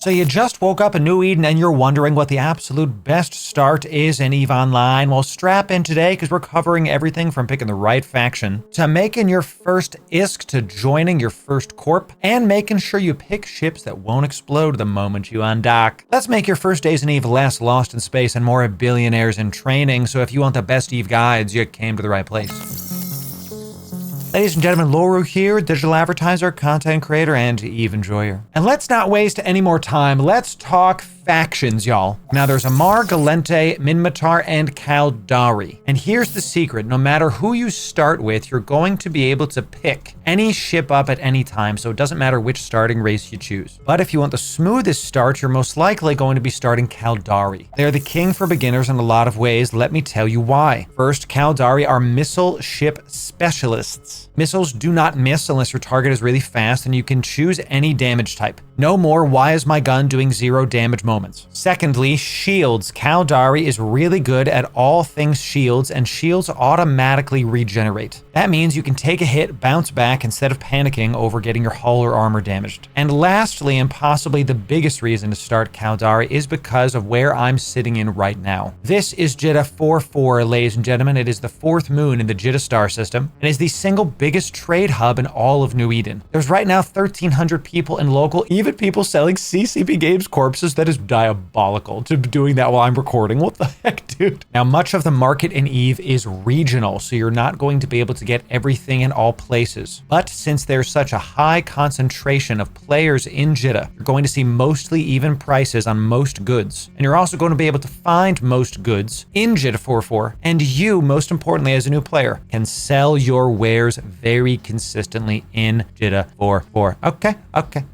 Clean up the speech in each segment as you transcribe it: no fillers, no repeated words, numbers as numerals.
So you just woke up in New Eden and you're wondering what the absolute best start is in EVE Online? Well, strap in today because we're covering everything from picking the right faction to making your first ISK to joining your first Corp and making sure you pick ships that won't explode the moment you undock. Let's make your first days in EVE less lost in space and more billionaires in training. So if you want the best EVE guides, you came to the right place. Ladies and gentlemen, Loru here, digital advertiser, content creator, and EVE enjoyer. And let's not waste any more time. Let's talk factions, y'all. Now there's Amar, Galente, Minmatar, and Caldari. And here's the secret. No matter who you start with, you're going to be able to pick any ship up at any time, so it doesn't matter which starting race you choose. But if you want the smoothest start, you're most likely going to be starting Caldari. They're the king for beginners in a lot of ways. Let me tell you why. First, Caldari are missile ship specialists. Missiles do not miss unless your target is really fast, and you can choose any damage type. No more, why is my gun doing 0 damage moments? Secondly, shields. Caldari is really good at all things shields, and shields automatically regenerate. That means you can take a hit, bounce back instead of panicking over getting your hull or armor damaged. And lastly, and possibly the biggest reason to start Caldari is because of where I'm sitting in right now. This is Jeddah 4-4, ladies and gentlemen. It is the 4th moon in the Jeddah star system, and is the single biggest trade hub in all of New Eden. There's right now 1,300 people in local, even people selling CCP Games corpses. That is diabolical to be doing that while I'm recording. What the heck, dude? Now, much of the market in EVE is regional, so you're not going to be able to get everything in all places. But since there's such a high concentration of players in Jeddah, you're going to see mostly even prices on most goods. And you're also going to be able to find most goods in Jeddah 4-4. And you, most importantly, as a new player, can sell your wares very consistently in Jeddah 4-4. Okay.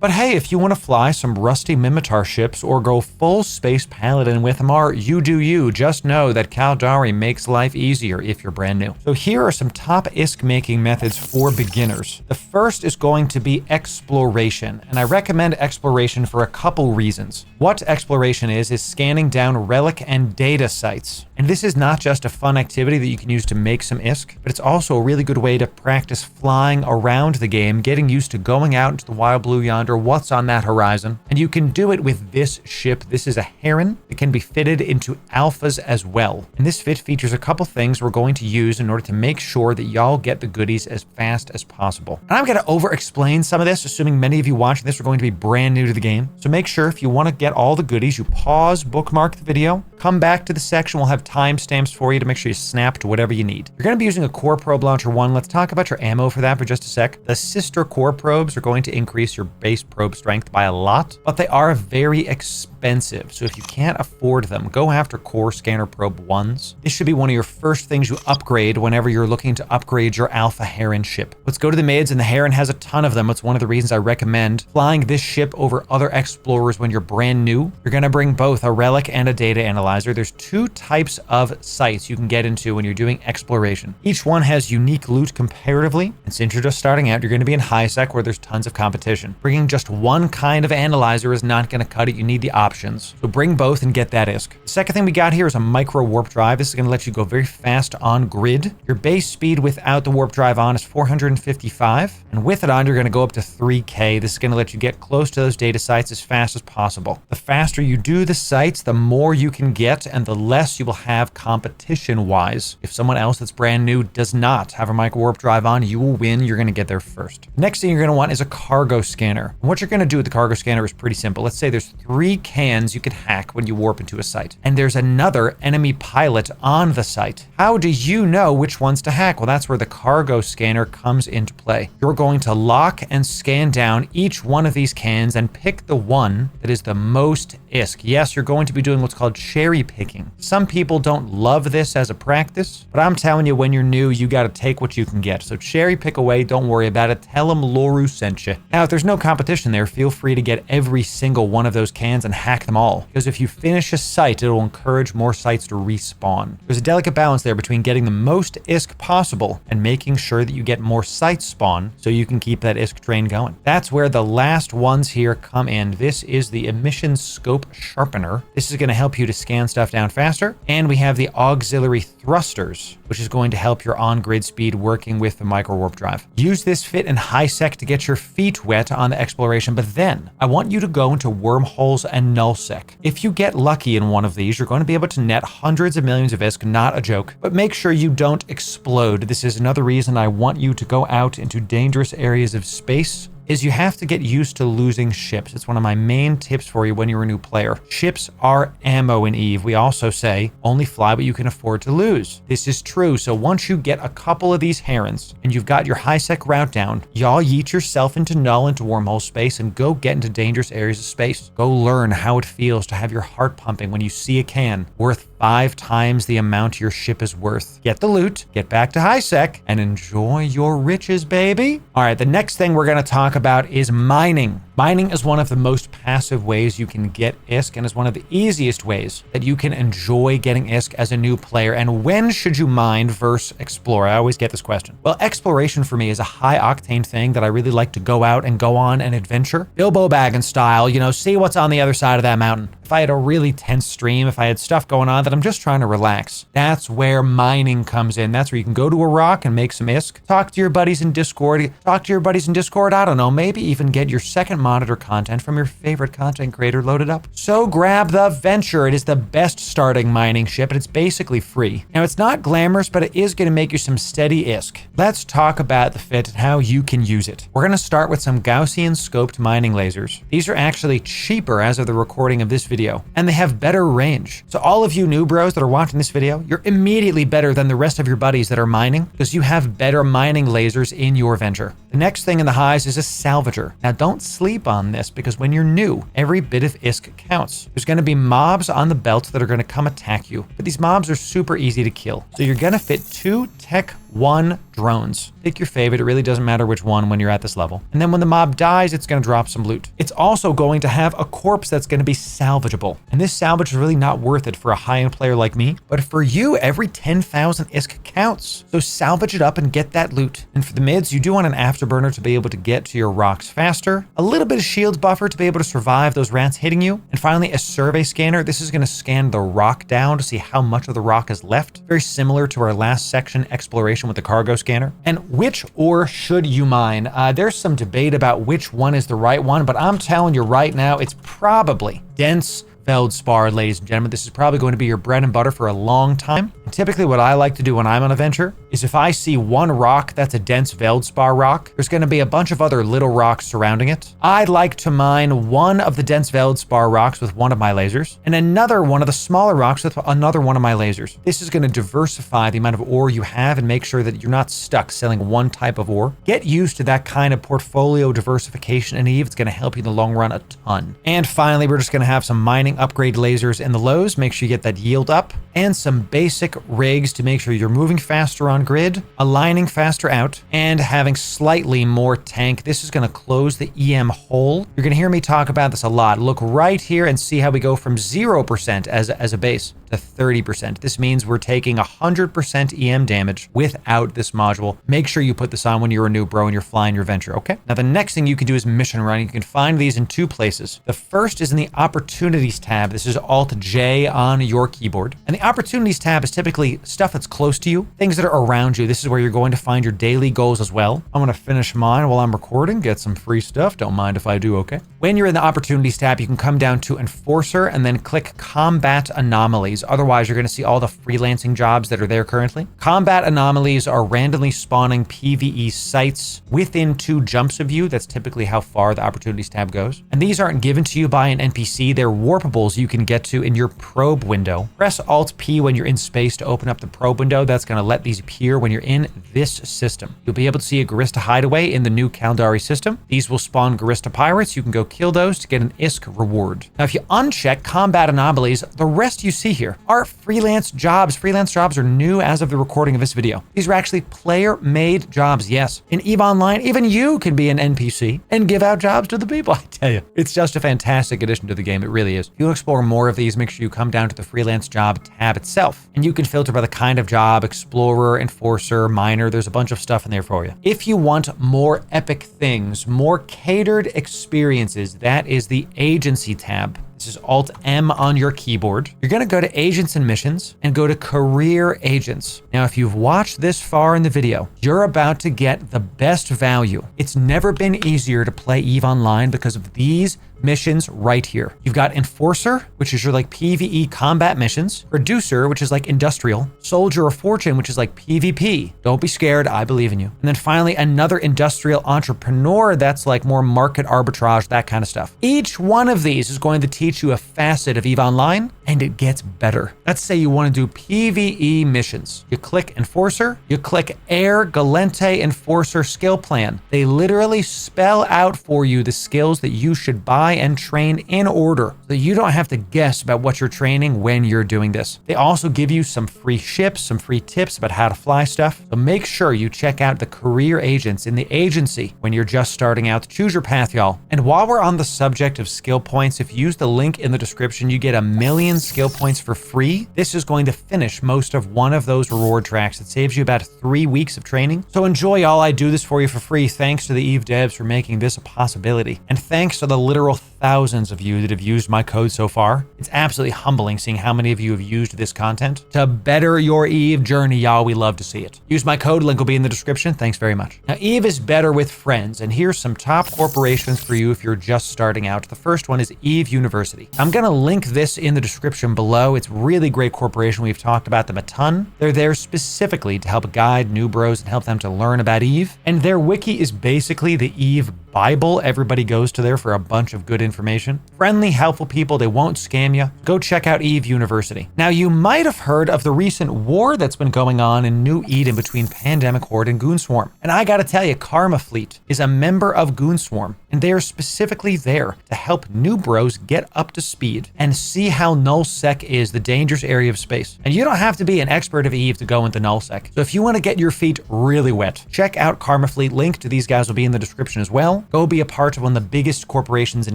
But hey, if you want to fly some rusty Minmatar ships or go full space paladin with Amar, you do you. Just know that Caldari makes life easier if you're brand new. So here are some top ISK making methods for beginners. The first is going to be exploration, and I recommend exploration for a couple reasons. What exploration is scanning down relic and data sites. And this is not just a fun activity that you can use to make some ISK, but it's also a really good way to practice flying around the game, getting used to going out into the wild blue yonder, what's on that horizon. And you can do it with this ship. This is a Heron. It can be fitted into alphas as well. And this fit features a couple things we're going to use in order to make sure that y'all get the goodies as fast as possible. And I'm going to over-explain some of this, assuming many of you watching this are going to be brand new to the game. So make sure if you want to get all the goodies, you pause, bookmark the video, come back to the section. We'll have timestamps for you to make sure you snap to whatever you need. You're going to be using a core probe launcher 1. Let's talk about your ammo for that for just a sec. The sister core probes are going to increase your base probe strength by a lot, but they are very expensive. So if you can't afford them, go after core scanner probe 1s. This should be one of your first things you upgrade whenever you're looking to upgrade your Alpha Heron ship. Let's go to the mids, and the Heron has a ton of them. It's one of the reasons I recommend flying this ship over other explorers when you're brand new. You're going to bring both a relic and a data analyzer. There's 2 types of sites you can get into when you're doing exploration. Each one has unique loot comparatively, and since you're just starting out, you're going to be in high sec where there's tons of competition. Bringing just one kind of analyzer is not going to cut it. You need the options. So bring both and get that ISK. The second thing we got here is a micro warp drive. This is going to let you go very fast on grid. Your base speed without the warp drive on is 455, and with it on, you're going to go up to 3K. This is going to let you get close to those data sites as fast as possible. The faster you do the sites, the more you can get, and the less you will have competition-wise. If someone else that's brand new does not have a micro warp drive on, you will win. You're going to get there first. Next thing you're going to want is a cargo scanner. And what you're going to do with the cargo scanner is pretty simple. Let's say there's 3 cans you could hack when you warp into a site, and there's another enemy pilot on the site. How do you know which ones to hack? Well, that's where the cargo scanner comes into play. You're going to lock and scan down each one of these cans and pick the one that is the most ISK. Yes, you're going to be doing what's called cherry picking. Some people don't love this as a practice, but I'm telling you, when you're new, you got to take what you can get. So cherry pick away. Don't worry about it. Tell them Loru sent you. Now, if there's no competition there, feel free to get every single one of those cans and hack them all. Because if you finish a site, it'll encourage more sites to respawn. There's a delicate balance there between getting the most ISK possible and making sure that you get more sites spawn so you can keep that ISK train going. That's where the last ones here come in. This is the emission scope sharpener. This is going to help you to scan scan stuff down faster. And we have the auxiliary thrusters, which is going to help your on-grid speed working with the micro warp drive. Use this fit in high sec to get your feet wet on the exploration, but then I want you to go into wormholes and nullsec. If you get lucky in one of these, you're going to be able to net hundreds of millions of ISK, not a joke, but make sure you don't explode. This is another reason I want you to go out into dangerous areas of space, is you have to get used to losing ships. It's one of my main tips for you when you're a new player. Ships are ammo in EVE. We also say only fly what you can afford to lose. This is true. So once you get a couple of these herons and you've got your high sec route down, y'all yeet yourself into null, into wormhole space, and go get into dangerous areas of space. Go learn how it feels to have your heart pumping when you see a can worth 5 times the amount your ship is worth. Get the loot, get back to high sec, and enjoy your riches, baby. All right, the next thing we're going to talk about is mining. Mining is one of the most passive ways you can get ISK and is one of the easiest ways that you can enjoy getting ISK as a new player. And when should you mine versus explore? I always get this question. Well, exploration for me is a high octane thing that I really like to go out and go on an adventure. Bilbo Baggins style, you know, see what's on the other side of that mountain. If I had a really tense stream, if I had stuff going on that I'm just trying to relax, that's where mining comes in. That's where you can go to a rock and make some ISK, talk to your buddies in Discord, I don't know, maybe even get your second monitor content from your favorite content creator loaded up. So grab the Venture. It is the best starting mining ship, and it's basically free. Now, it's not glamorous, but it is going to make you some steady ISK. Let's talk about the fit and how you can use it. We're going to start with some Gaussian scoped mining lasers. These are actually cheaper as of the recording of this video, and they have better range. So all of you new bros that are watching this video, you're immediately better than the rest of your buddies that are mining because you have better mining lasers in your Venture. The next thing in the highs is a salvager. Now, don't sleep on this because when you're new, every bit of ISK counts. There's going to be mobs on the belt that are going to come attack you, but these mobs are super easy to kill. So you're going to fit 2 Tech 1 drones. Pick your favorite. It really doesn't matter which one when you're at this level. And then when the mob dies, it's going to drop some loot. It's also going to have a corpse that's going to be salvageable. And this salvage is really not worth it for a high-end player like me. But for you, every 10,000 ISK counts. So salvage it up and get that loot. And for the mids, you do want an afterburner to be able to get to your rocks faster. A little bit of shield buffer to be able to survive those rats hitting you. And finally, a survey scanner. This is going to scan the rock down to see how much of the rock is left. Very similar to our last section, exploration with the cargo scanner. And which ore should you mine? There's some debate about which one is the right one, but I'm telling you right now, it's probably dense feldspar, ladies and gentlemen. This is probably going to be your bread and butter for a long time. And typically what I like to do when I'm on a venture is if I see one rock that's a dense feldspar rock, there's going to be a bunch of other little rocks surrounding it. I'd like to mine one of the dense feldspar rocks with one of my lasers and another one of the smaller rocks with another one of my lasers. This is going to diversify the amount of ore you have and make sure that you're not stuck selling one type of ore. Get used to that kind of portfolio diversification in EVE. It's going to help you in the long run a ton. And finally, we're just going to have some mining upgrade lasers in the lows. Make sure you get that yield up and some basic rigs to make sure you're moving faster on grid, aligning faster out, and having slightly more tank. This is going to close the EM hole. You're going to hear me talk about this a lot. Look right here and see how we go from 0% as a base to 30%. This means we're taking 100% EM damage without this module. Make sure you put this on when you're a new bro and you're flying your venture, okay? Now, the next thing you can do is mission run. You can find these in 2 places. The first is in the Opportunities tab. This is Alt-J on your keyboard. And the Opportunities tab is typically stuff that's close to you, things that are around you. This is where you're going to find your daily goals as well. I'm going to finish mine while I'm recording, get some free stuff. Don't mind if I do, okay? When you're in the Opportunities tab, you can come down to Enforcer and then click Combat Anomalies. Otherwise, you're going to see all the freelancing jobs that are there currently. Combat Anomalies are randomly spawning PvE sites within 2 jumps of you. That's typically how far the Opportunities tab goes. And these aren't given to you by an NPC. They're warpables you can get to in your probe window. Press Alt-P when you're in space to open up the probe window. That's going to let these appear when you're in this system. You'll be able to see a Garista hideaway in the new Caldari system. These will spawn Garista pirates. You can go kill those to get an ISK reward. Now, if you uncheck Combat Anomalies, the rest you see here are freelance jobs. Freelance jobs are new as of the recording of this video. These are actually player-made jobs, yes. In EVE Online, even you can be an NPC and give out jobs to the people, I tell you. It's just a fantastic addition to the game, it really is. If you want to explore more of these, make sure you come down to the freelance job tab itself. And you can filter by the kind of job, explorer, enforcer, miner. There's a bunch of stuff in there for you. If you want more epic things, more catered experiences, that is the agency tab. This is Alt-M on your keyboard. You're going to go to Agents and Missions and go to Career Agents. Now, if you've watched this far in the video, you're about to get the best value. It's never been easier to play EVE Online because of these missions right here. You've got Enforcer, which is your like PvE combat missions, Producer, which is like industrial, Soldier of Fortune, which is like PvP. Don't be scared, I believe in you. And then finally, another industrial entrepreneur that's like more market arbitrage, that kind of stuff. Each one of these is going to teach you a facet of EVE Online, and it gets better. Let's say you want to do PvE missions. You click Enforcer, you click Air Galente Enforcer skill plan. They literally spell out for you the skills that you should buy and train in order, so you don't have to guess about what you're training when you're doing this. They also give you some free ships, some free tips about how to fly stuff. So make sure you check out the career agents in the agency when you're just starting out. Choose your path, y'all. And while we're on the subject of skill points, if you use the link in the description, you get 1,000,000 skill points for free. This is going to finish most of one of those reward tracks. It saves you about 3 weeks of training. So enjoy, y'all. I do this for you for free. Thanks to the EVE devs for making this a possibility. And thanks to the literal thousands of you that have used my code so far. It's absolutely humbling seeing how many of you have used this content to better your EVE journey, y'all. We love to see it. Use my code, link will be in the description. Thanks very much. Now, EVE is better with friends, and here's some top corporations for you if you're just starting out. The first one is EVE University. I'm gonna link this in the description below. It's really great corporation. We've talked about them a ton. They're there specifically to help guide new bros and help them to learn about EVE. And their wiki is basically the EVE Bible. Everybody goes to there for a bunch of good information. Friendly, helpful people. They won't scam you. Go check out EVE University. Now, you might have heard of the recent war that's been going on in New Eden between Pandemic Horde and Goonswarm. And I gotta tell you, Karma Fleet is a member of Goonswarm, and they are specifically there to help new bros get up to speed and see how nullsec is the dangerous area of space. And you don't have to be an expert of EVE to go into nullsec. So if you want to get your feet really wet, check out Karma Fleet. Link to these guys will be in the description as well. Go be a part of one of the biggest corporations in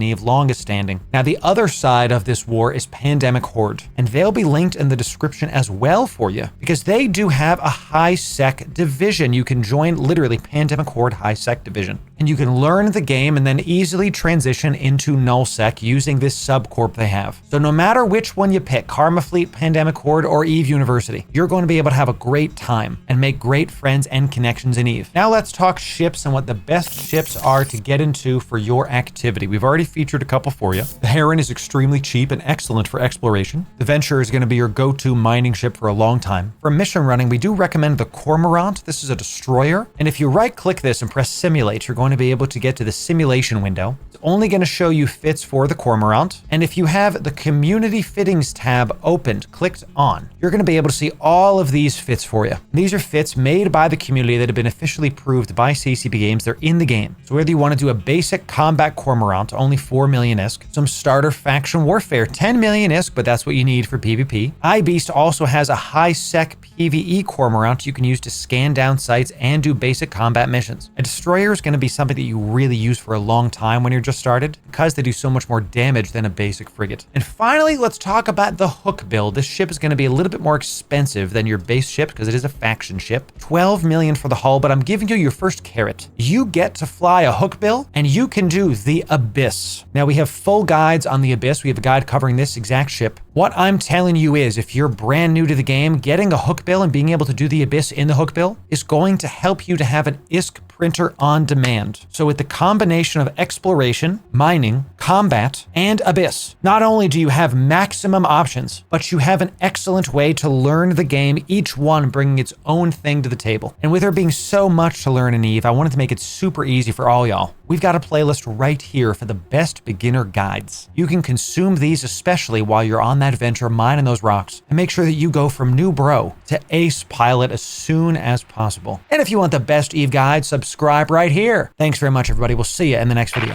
EVE, longest standing. Now, the other side of this war is Pandemic Horde, and they'll be linked in the description as well for you, because they do have a high sec division. You can join literally Pandemic Horde high sec division, and you can learn the game and then easily transition into nullsec using this subcorp they have. So no matter which one you pick, Karma Fleet, Pandemic Horde, or EVE University, you're going to be able to have a great time and make great friends and connections in EVE. Now let's talk ships and what the best ships are to get into for your activity. We've already featured a couple for you. The Heron is extremely cheap and excellent for exploration. The Venture is going to be your go-to mining ship for a long time. For mission running, we do recommend the Cormorant. This is a destroyer, and if you right-click this and press Simulate, you're going to be able to get to the simulation window. It's only going to show you fits for the Cormorant, and if you have the Community Fittings tab opened, clicked on, you're going to be able to see all of these fits for you. These are fits made by the community that have been officially approved by CCP Games. They're in the game. So whether you want to do a basic combat Cormorant, only 4 million ISK, some starter faction warfare, 10 million ISK, but that's what you need for PvP. iBeast also has a high sec PvE Cormorant you can use to scan down sites and do basic combat missions. A destroyer is going to be something that you really use for a long time when you're just started, because they do so much more damage than a basic frigate. And finally, let's talk about the Hook build. This ship is going to be a little bit more expensive than your base ship because it is a faction ship. 12 million for the hull, but I'm giving you your first carrot. You get to fly a Hook bill, and you can do the Abyss. Now, we have full guides on the Abyss. We have a guide covering this exact ship. What I'm telling you is, if you're brand new to the game, getting a Hook bill and being able to do the Abyss in the Hook bill is going to help you to have an ISK printer on demand. So with the combination of exploration, mining, combat, and Abyss, not only do you have maximum options, but you have an excellent way to learn the game, each one bringing its own thing to the table. And with there being so much to learn in EVE, I wanted to make it super easy for all y'all. We've got a playlist right here for the best beginner guides. You can consume these especially while you're on that venture mining those rocks, and make sure that you go from new bro to ace pilot as soon as possible. And if you want the best EVE guide, subscribe right here. Thanks very much, everybody. We'll see you in the next video.